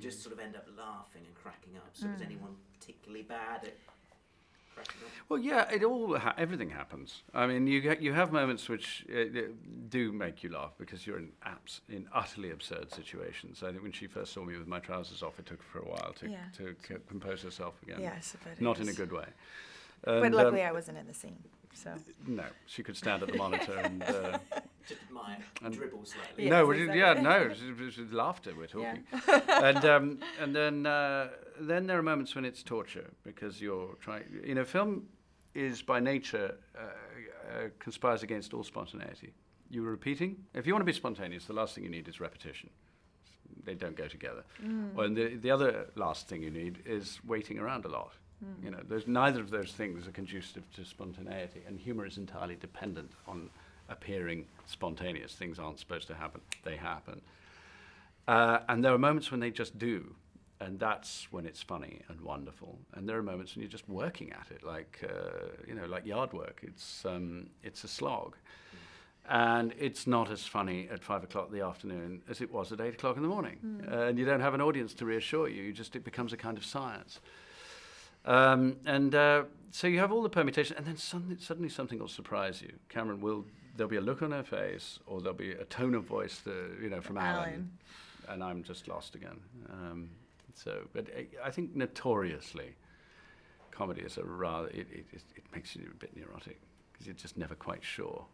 just sort of end up laughing and cracking up. So was anyone particularly bad at cracking up? Well, yeah, everything happens. I mean, you have moments which do make you laugh because you're in utterly absurd situations. I think when she first saw me with my trousers off, it took her for a while to compose herself again. Yes, but not in a good way. But luckily, I wasn't in the scene. So no, she could stand at the monitor and just admire, dribble slightly. Yes, no, exactly. it was laughter we're talking. Yeah. And then there are moments when it's torture because you're trying. You know, film is by nature conspires against all spontaneity. You're repeating. If you want to be spontaneous, the last thing you need is repetition. They don't go together. And the other last thing you need is waiting around a lot. You know, neither of those things are conducive to spontaneity, and humor is entirely dependent on appearing spontaneous. Things aren't supposed to happen; they happen. And there are moments when they just do, and that's when it's funny and wonderful. And there are moments when you're just working at it, like like yard work. It's a slog, and it's not as funny at 5 o'clock in the afternoon as it was at 8 o'clock in the morning. And you don't have an audience to reassure you. It becomes a kind of science. So you have all the permutation, and then suddenly something will surprise you. There'll be a look on her face, or there'll be a tone of voice, from Alan, and I'm just lost again. But I think notoriously, comedy is it makes you a bit neurotic because you're just never quite sure.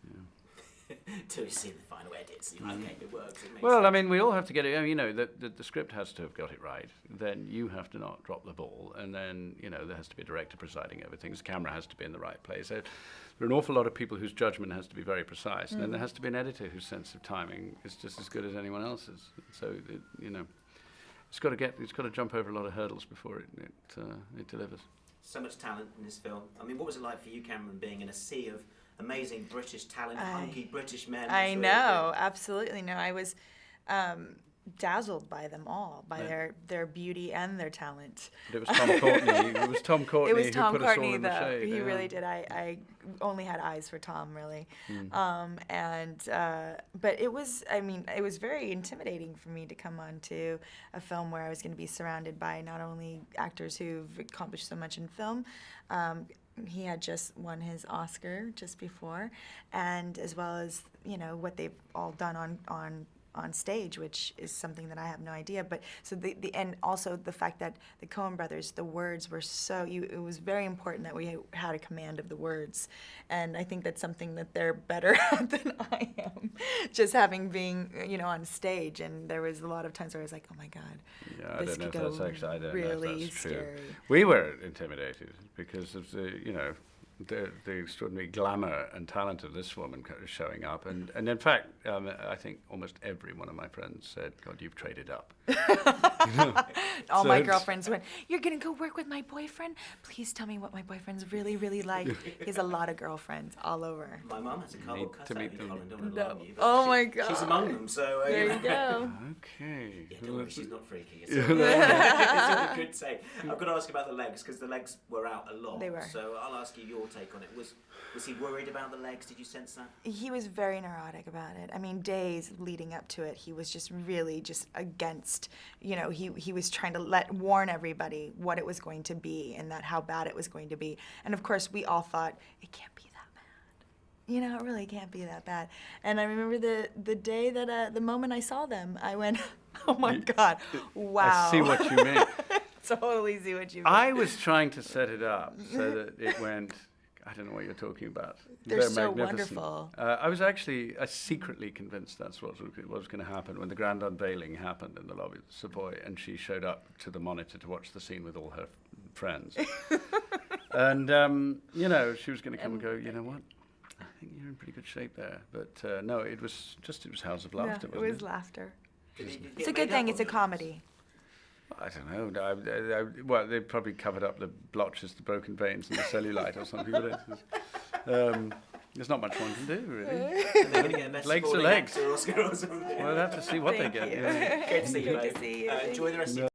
Yeah. Till you see the final edits, you're like, okay, it works. It makes Well, sense. I mean, we all have to get it. The script has to have got it right. Then you have to not drop the ball, and then there has to be a director presiding over things. The camera has to be in the right place. There are an awful lot of people whose judgment has to be very precise, and then there has to be an editor whose sense of timing is just as good as anyone else's. So it's got to jump over a lot of hurdles before it delivers. So much talent in this film. I mean, what was it like for you, Cameron, being in a sea of amazing British talent, hunky British men? I know, absolutely. No, I was dazzled by them all, by their beauty and their talent. But it was Tom Courtney. It was Tom Courtney who put us all in the though. shade. He really did. I only had eyes for Tom, really. But it was very intimidating for me to come onto a film where I was going to be surrounded by not only actors who've accomplished so much in film. He had just won his Oscar just before, and as well as what they've all done on stage, which is something that I have no idea. But so and also the fact that the Coen brothers, the words were it was very important that we had a command of the words, and I think that's something that they're better at than I am. Just being on stage, and there was a lot of times where I was like, oh my God, this could go really scary. We were intimidated because of the extraordinary glamour and talent of this woman showing up, and in fact, I think almost every one of my friends said, "God, you've traded up." All my girlfriends went, "You're gonna go work with my boyfriend? Please tell me what my boyfriend's really, really like." He has a lot of girlfriends all over. My mum has a cardboard cutout of you, Colin. Don't alarm you. Oh my God. She's among them, so there you go. Okay. Yeah, don't worry, she's not freaky. It's all good take. I've got to ask about the legs because the legs were out a lot. They were. So I'll ask you your take on it. Was he worried about the legs? Did you sense that? He was very neurotic about it. I mean, days leading up to it, he was just really just against. He was trying to warn everybody what it was going to be and that how bad it was going to be. And of course, we all thought it can't be that bad. It really can't be that bad. And I remember the day that the moment I saw them, I went, oh my God, wow. I see what you mean. Totally see what you mean. I was trying to set it up so that it went. I don't know what you're talking about. They're so magnificent. Wonderful. I was secretly convinced that's what was going to happen when the grand unveiling happened in the lobby of the Savoy, and she showed up to the monitor to watch the scene with all her friends. And, she was going to come and go, you know what? I think you're in pretty good shape there. But no, it was House of Laughter, yeah, wasn't it? It was laughter. It's a good thing. It's a comedy. I don't know. Well, they probably covered up the blotches, the broken veins, and the cellulite or something. But there's not much one can do, really. Legs are legs. Oscar or something. We'll have to see what they get. Good to see you, Good to see you. Enjoy the rest of your